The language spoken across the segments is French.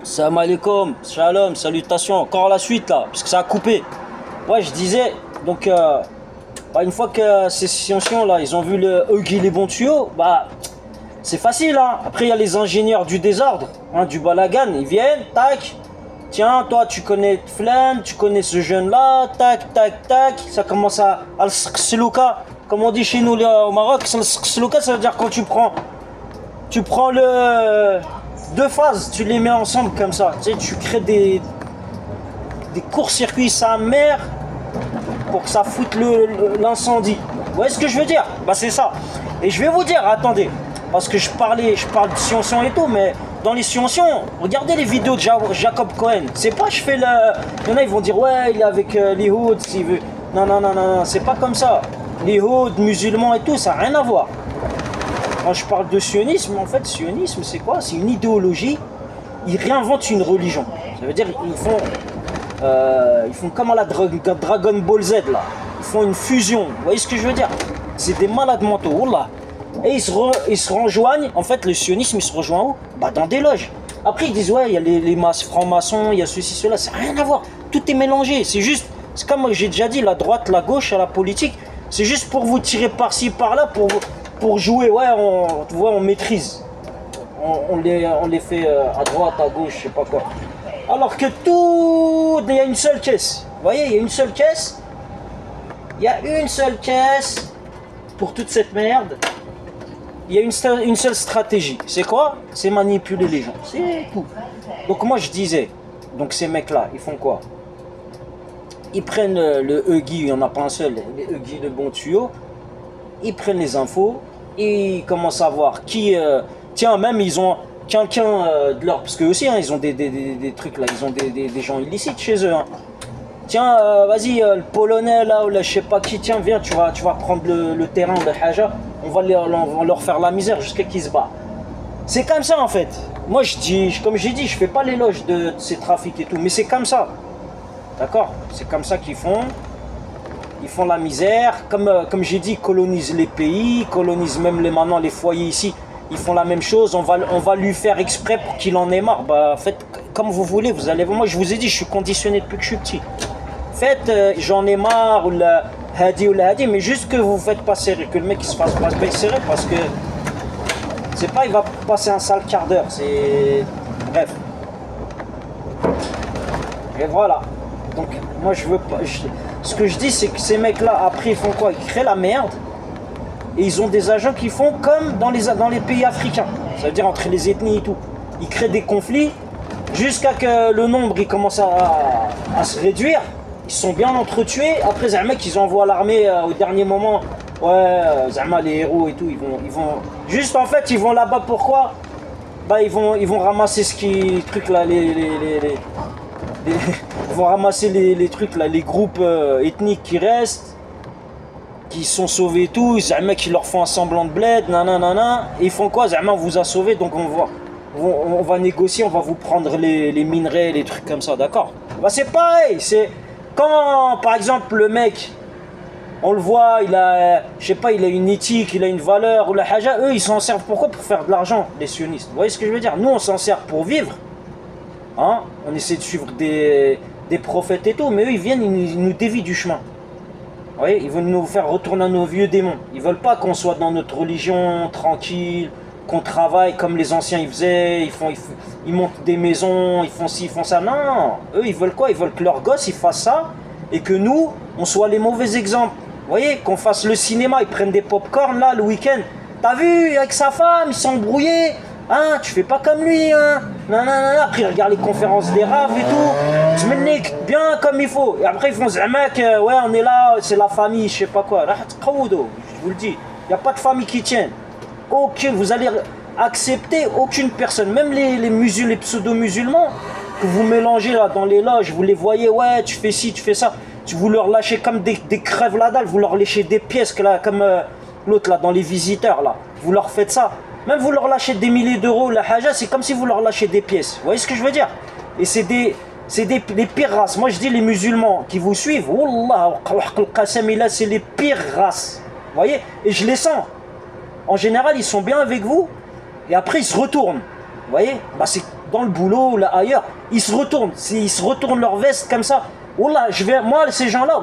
Salam alaikum, shalom, salutations, encore la suite là, parce que ça a coupé. Ouais, je disais, donc, une fois que ces scientifiques là, ils ont vu le Huggy les bons tuyaux, bah, c'est facile, hein. Après, il y a les ingénieurs du désordre, hein, du balagan, ils viennent, tac, tiens, toi, tu connais Flan, tu connais ce jeune là, tac, tac, tac, ça commence à le skslouka, comme on dit chez nous là, au Maroc, le skslouka, ça veut dire quand tu prends le deux phases, tu les mets ensemble comme ça. Tu sais, tu crées des courts-circuits sa mère pour que ça foute l'incendie. Vous voyez ce que je veux dire? Bah c'est ça. Et je vais vous dire, attendez, parce que je parle de science et tout, mais dans les sciences, regardez les vidéos de Jacob Cohen. C'est pas je fais le... Il y en a, ils vont dire, ouais, il est avec les Houths, s'il veut. Non, non, non, non, non, c'est pas comme ça. Les Houths, musulmans et tout, ça n'a rien à voir. Quand je parle de sionisme, en fait, sionisme, c'est quoi? C'est une idéologie. Ils réinventent une religion. Ça veut dire ils font comme à la Dragon Ball Z, là. Ils font une fusion. Vous voyez ce que je veux dire? C'est des malades mentaux. Wallah. Et ils se rejoignent. En fait, le sionisme, il se rejoint où? Bah, dans des loges. Après, ils disent, ouais, il y a les francs-maçons, il y a ceci, cela. Ça n'a rien à voir. Tout est mélangé. C'est juste, c'est comme j'ai déjà dit, la droite, la gauche, à la politique. C'est juste pour vous tirer par-ci, par-là, pour jouer, ouais, tu vois, on maîtrise. On les fait à droite, à gauche, je sais pas quoi. Alors que tout, il y a une seule caisse. Vous voyez, il y a une seule caisse. Il y a une seule caisse pour toute cette merde. Il y a une seule stratégie. C'est quoi? C'est manipuler les gens. C'est tout. Donc moi je disais, donc ces mecs-là, ils font quoi? Ils prennent le Huggy, il n'y en a pas un seul, les Huggy de bons tuyaux. Ils prennent les infos. Ils commencent à voir qui... tiens, même ils ont quelqu'un de leur... Parce qu'eux aussi, hein, ils ont des trucs là, ils ont des gens illicites chez eux. Hein. Tiens, vas-y, le Polonais là, ou là, je sais pas qui, tiens, viens, tu vas prendre le terrain de Haja, on va leur faire la misère jusqu'à qu'ils se battent. C'est comme ça en fait. Moi je dis, comme j'ai dit, je fais pas l'éloge de ces trafics et tout, mais c'est comme ça. D'accord? C'est comme ça qu'ils font. Ils font la misère, comme j'ai dit, ils colonisent les pays, ils colonisent même maintenant les foyers ici. Ils font la même chose, on va lui faire exprès pour qu'il en ait marre. Bah faites comme vous voulez, vous allez... Moi je vous ai dit, je suis conditionné depuis que je suis petit. Faites, j'en ai marre, ou la hadi, mais juste que vous faites pas serrer, que le mec il se fasse pas serrer, parce que... C'est pas, il va passer un sale quart d'heure, c'est... Bref. Et voilà. Donc moi je veux pas... Ce que je dis, c'est que ces mecs-là, après, ils font quoi? Ils créent la merde. Et ils ont des agents qui font comme dans les pays africains. Ça veut dire entre les ethnies et tout. Ils créent des conflits jusqu'à que le nombre il commence à se réduire. Ils sont bien entretués. Après, les mecs, ils envoient l'armée au dernier moment. Ouais, les héros et tout, ils vont... Juste, en fait, ils vont là-bas, pourquoi? Bah, ils vont ramasser ce qui... trucs là, ils vont ramasser les trucs là, les groupes ethniques qui restent, qui sont sauvés et tout. Les mecs qui leur font un semblant de bled, nanana. Et ils font quoi? On vous a sauvé, donc on va négocier, on va vous prendre les minerais, les trucs comme ça, d'accord? Bah c'est pareil, c'est quand par exemple le mec, on le voit, il a, je sais pas, il a une éthique, il a une valeur, ou la haja, eux ils s'en servent pourquoi? Pour faire de l'argent, les sionistes. Vous voyez ce que je veux dire? Nous on s'en sert pour vivre. Hein, on essaie de suivre des prophètes et tout, mais eux ils viennent, ils nous dévient du chemin. Vous voyez, ils veulent nous faire retourner à nos vieux démons. Ils veulent pas qu'on soit dans notre religion tranquille, qu'on travaille comme les anciens ils faisaient, ils montent des maisons, ils font ci, ils font ça. Non, eux ils veulent quoi? Ils veulent que leurs gosses ils fassent ça et que nous on soit les mauvais exemples. Vous voyez, qu'on fasse le cinéma, ils prennent des pop-corn là le week-end. T'as vu, avec sa femme, ils sont embrouillés. Hein, tu fais pas comme lui, hein. Non, non, non, après, ils regardent les conférences des raves et tout. Je me nique bien comme il faut. Et après, ils font un mec, ouais, on est là, c'est la famille, je sais pas quoi. Je vous le dis, il n'y a pas de famille qui tienne. Aucune, vous allez accepter aucune personne, même les pseudo-musulmans que vous mélangez là dans les loges, vous les voyez, ouais, tu fais ci, tu fais ça. Vous leur lâchez comme des crèves la dalle, vous leur léchez des pièces là, comme l'autre là, dans les visiteurs là. Vous leur faites ça. Même vous leur lâchez des milliers d'euros, la haja, c'est comme si vous leur lâchez des pièces. Vous voyez ce que je veux dire? Et c'est les pires races. Moi je dis les musulmans qui vous suivent, Wallah, c'est les pires races. Vous voyez? Et je les sens. En général, ils sont bien avec vous, et après ils se retournent. Vous voyez? Bah, c'est dans le boulot ou là ailleurs, ils se retournent leur veste comme ça. Wallah, moi, ces gens-là,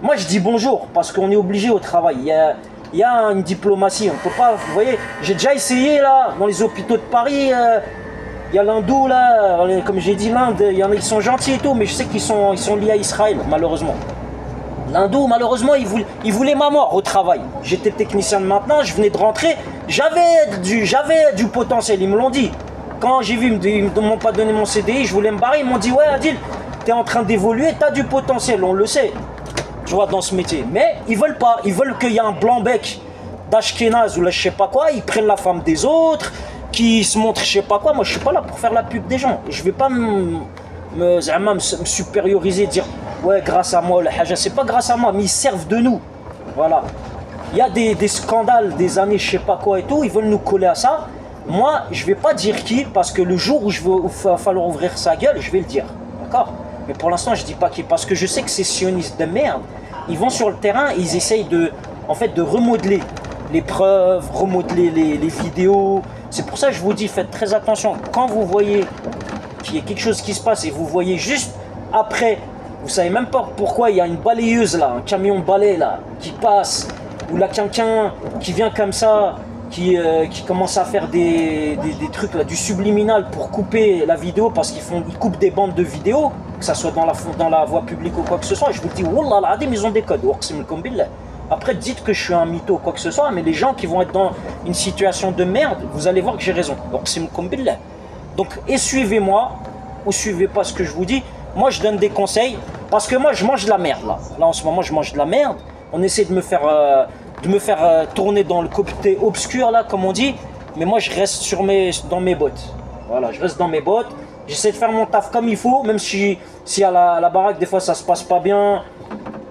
moi je dis bonjour parce qu'on est obligé au travail. Il y a une diplomatie, on peut pas, vous voyez, j'ai déjà essayé là, dans les hôpitaux de Paris, il y a l'hindou là, comme j'ai dit l'Inde, ils sont gentils et tout, mais je sais qu'ils sont liés à Israël, malheureusement. L'hindou, malheureusement, il voulait ma mort au travail. J'étais technicien de maintenance, je venais de rentrer, j'avais du potentiel, ils me l'ont dit. Quand j'ai vu, ils ne m'ont pas donné mon CDI, je voulais me barrer, ils m'ont dit, ouais Adil, t'es en train d'évoluer, t'as du potentiel, on le sait. Tu vois, dans ce métier. Mais ils veulent pas. Ils veulent qu'il y ait un blanc-bec d'Ashkenaz ou là, je sais pas quoi. Ils prennent la femme des autres, qui se montrent, je sais pas quoi. Moi, je suis pas là pour faire la pub des gens. Je vais pas me supérioriser, dire ouais, grâce à moi, le haja. C'est pas grâce à moi, mais ils servent de nous. Voilà. Il y a des scandales des années, je sais pas quoi et tout. Ils veulent nous coller à ça. Moi, je vais pas dire qui, parce que le jour où il va falloir ouvrir sa gueule, je vais le dire. D'accord? Mais pour l'instant, je dis pas qui, parce que je sais que ces sionistes de merde, ils vont sur le terrain, ils essayent de remodeler les preuves, remodeler les vidéos. C'est pour ça que je vous dis, faites très attention. Quand vous voyez qu'il y a quelque chose qui se passe et vous voyez juste après, vous savez même pas pourquoi il y a une balayeuse là, un camion balai là, qui passe, ou là quelqu'un qui vient comme ça, qui commence à faire des trucs là, du subliminal pour couper la vidéo parce qu'ils coupent des bandes de vidéos, que ça soit dans la voie publique ou quoi que ce soit. Je vous dis, wallah al-adim, ils ont des codes. Après, dites que je suis un mytho ou quoi que ce soit, mais les gens qui vont être dans une situation de merde, vous allez voir que j'ai raison. Donc, et suivez-moi, ou suivez pas ce que je vous dis. Moi, je donne des conseils, parce que moi, je mange de la merde là. Là, en ce moment, je mange de la merde. On essaie de me faire tourner dans le côté obscur là, comme on dit, mais moi je reste dans mes bottes. Voilà, je reste dans mes bottes, j'essaie de faire mon taf comme il faut, même si à la baraque des fois ça se passe pas bien,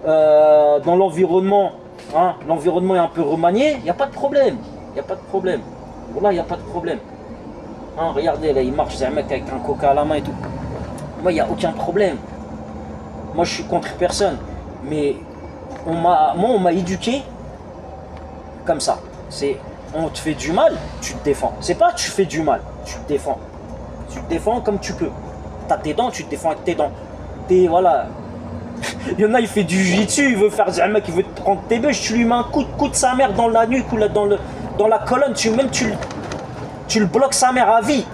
dans l'environnement, hein, l'environnement est un peu remanié, il n'y a pas de problème, voilà, il n'y a pas de problème. Hein, regardez là, il marche, c'est un mec avec un coca à la main et tout. Moi il n'y a aucun problème, moi je suis contre personne, mais on m'a éduqué comme ça. C'est on te fait du mal, tu te défends. C'est pas tu fais du mal, tu te défends. Tu te défends comme tu peux. T'as tes dents, tu te défends avec tes dents. Voilà. Il y en a, il fait du jiu-jitsu, il veut faire un mec, il veut te prendre tes bûches, tu lui mets un coup de sa mère dans la nuque ou là, dans la colonne, tu le bloques sa mère à vie.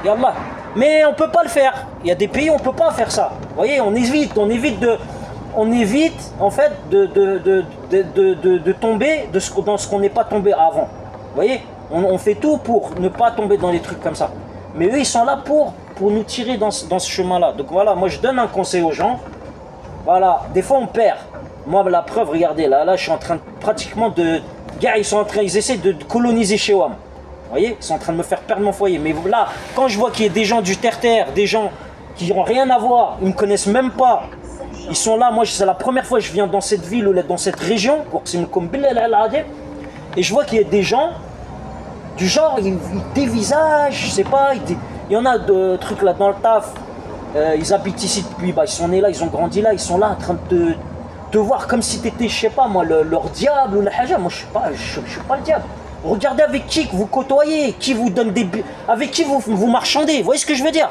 Yallah. Mais on peut pas le faire. Il y a des pays où on peut pas faire ça. Vous voyez, on évite en fait de tomber dans ce qu'on n'est pas tombé avant. Vous voyez, on fait tout pour ne pas tomber dans des trucs comme ça. Mais eux, ils sont là pour nous tirer dans ce chemin-là. Donc voilà, moi je donne un conseil aux gens. Voilà, des fois on perd. Moi, la preuve, regardez, là je suis en train pratiquement de... Gars, ils essaient de coloniser chez WAM. Vous voyez, ils sont en train de me faire perdre mon foyer. Mais là, quand je vois qu'il y a des gens du terre-terre, des gens qui n'ont rien à voir, ils ne me connaissent même pas, ils sont là, moi c'est la première fois que je viens dans cette ville ou dans cette région, et je vois qu'il y a des gens, du genre, ils dévisagent, je sais pas, il y en a de trucs là dans le taf, ils habitent ici depuis, ils sont nés là, ils ont grandi là, ils sont là en train de te voir comme si t'étais, je sais pas moi, leur diable ou la haja. Moi je suis pas le diable. Regardez avec qui vous côtoyez, qui vous donne avec qui vous marchandez, vous voyez ce que je veux dire?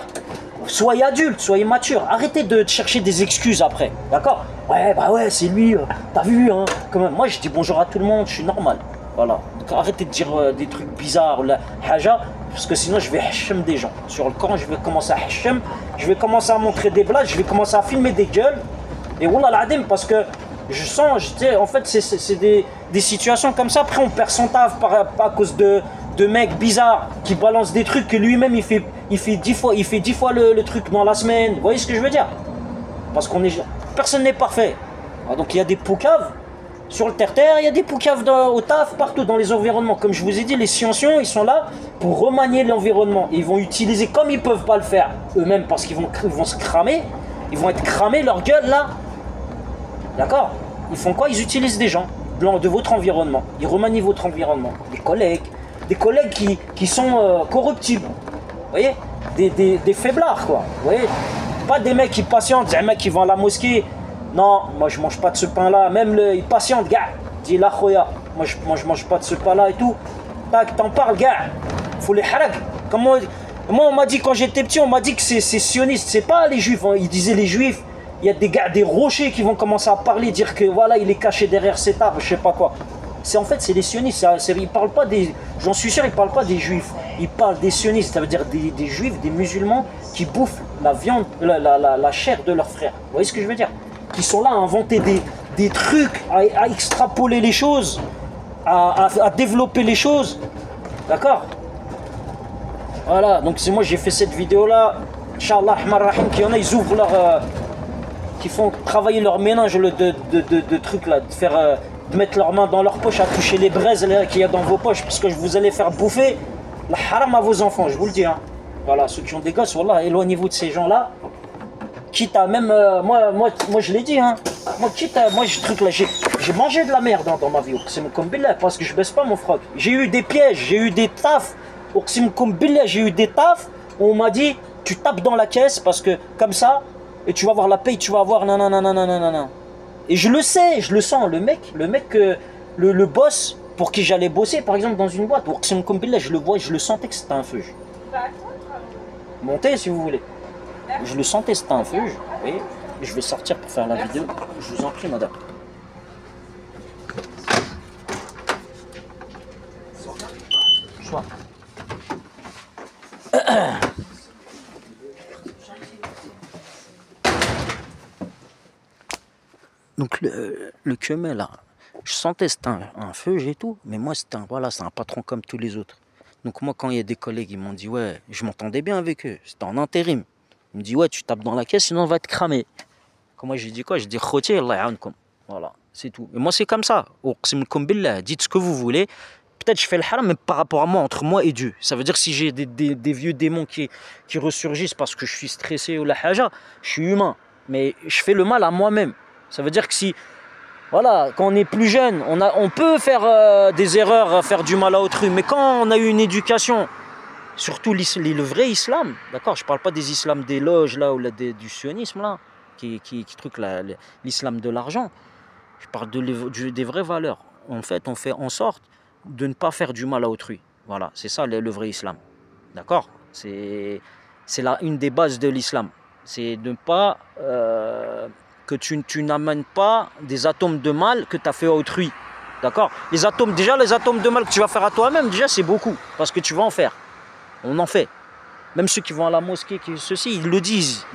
Soyez adulte, soyez mature, arrêtez de chercher des excuses après, d'accord? Ouais, bah ouais, c'est lui, t'as vu, hein? Quand même. Moi je dis bonjour à tout le monde, je suis normal, voilà. Donc arrêtez de dire des trucs bizarres, la haja, parce que sinon je vais hachem des gens. Sur le Coran, je vais commencer à hachem, je vais commencer à montrer des blagues, je vais commencer à filmer des gueules, et wallah l'adim, parce que je sens, en fait, c'est des situations comme ça, après on perd son taf à cause de mecs bizarres qui balancent des trucs que lui-même il fait 10 fois le truc dans la semaine. Vous voyez ce que je veux dire? Parce personne n'est parfait. Alors donc il y a des poucaves sur le terre-terre, il y a des poucaves au taf, partout dans les environnements. Comme je vous ai dit, les scientifiques, ils sont là pour remanier l'environnement. Ils vont utiliser, comme ils peuvent pas le faire eux-mêmes parce qu'ils vont se cramer, ils vont être cramés leur gueule là. D'accord? Ils font quoi? Ils utilisent des gens de votre environnement. Ils remanient votre environnement. Des collègues qui sont corruptibles. Vous voyez, des faiblards, quoi. Vous voyez, pas des mecs qui patientent, des mecs qui vont à la mosquée. Non, moi je mange pas de ce pain-là. Même ils patientent, gars. Dis la khoya. Moi je mange pas de ce pain-là et tout. Tac, t'en parles, gars. Faut les harag. Comment, moi, on m'a dit, quand j'étais petit, on m'a dit que c'est sioniste. C'est pas les juifs. Hein. Ils disaient les juifs. Il y a des gars, des rochers qui vont commencer à parler, dire que voilà, il est caché derrière cet arbre, je sais pas quoi. En fait, c'est les sionistes. Ils parlent pas des. J'en suis sûr, ils parlent pas des juifs. Ils parlent des sionistes. Ça veut dire des juifs, des musulmans qui bouffent la viande, la chair de leurs frères. Vous voyez ce que je veux dire? Qui sont là à inventer des trucs, à extrapoler les choses, à développer les choses. D'accord? Voilà, donc c'est moi j'ai fait cette vidéo là. Inch'Allah, Rahim, qu'il y en a, ils ouvrent leur. Qui font travailler leur ménage de trucs là, de mettre leurs mains dans leur poche, à toucher les braises qu'il y a dans vos poches, parce que vous allez faire bouffer la haram à vos enfants, je vous le dis. Hein. Voilà, ceux qui ont des gosses, wallah, éloignez-vous de ces gens-là. Quitte à même, moi je l'ai dit, hein. Moi ce truc là, j'ai mangé de la merde dans ma vie, comme billah, parce que je baisse pas mon froc. J'ai eu des pièges, j'ai eu des tafs, comme billah, j'ai eu des tafs où on m'a dit, tu tapes dans la caisse parce que comme ça, et tu vas voir la paye, tu vas voir nanana. Et je le sais, je le sens, le mec, le boss pour qui j'allais bosser, par exemple dans une boîte, je le vois, je le sentais que c'était un feu. Montez si vous voulez. Je le sentais, c'était un feu. Et je vais sortir pour faire la vidéo. Je vous en prie, madame. Soit. Donc le Kemel là, je sentais c'était un feu et tout, mais moi c'est un patron comme tous les autres. Donc moi quand il y a des collègues, ils m'ont dit ouais, je m'entendais bien avec eux, c'était en intérim. Ils me disent ouais, tu tapes dans la caisse sinon on va te cramer. Comment j'ai dit quoi? Je dis khoti Allah ya'ankum. Voilà, c'est tout. Et moi c'est comme ça. Uqsimkum billah, dites ce que vous voulez. Peut-être je fais le haram, mais par rapport à moi, entre moi et Dieu. Ça veut dire que si j'ai des vieux démons qui ressurgissent parce que je suis stressé ou la haja, je suis humain. Mais je fais le mal à moi-même. Ça veut dire que si, voilà, quand on est plus jeune, on peut faire des erreurs, faire du mal à autrui. Mais quand on a eu une éducation, surtout le vrai islam, d'accord, je ne parle pas des islams des loges là, ou du sionisme là, qui truc là, l'islam de l'argent. Je parle des vraies valeurs. En fait, on fait en sorte de ne pas faire du mal à autrui. Voilà, c'est ça le vrai islam. D'accord? C'est une des bases de l'islam. C'est de ne pas... que tu n'amènes pas des atomes de mal que tu as fait à autrui. D'accord? Les atomes de mal que tu vas faire à toi-même, déjà c'est beaucoup. Parce que tu vas en faire. On en fait. Même ceux qui vont à la mosquée, ils le disent.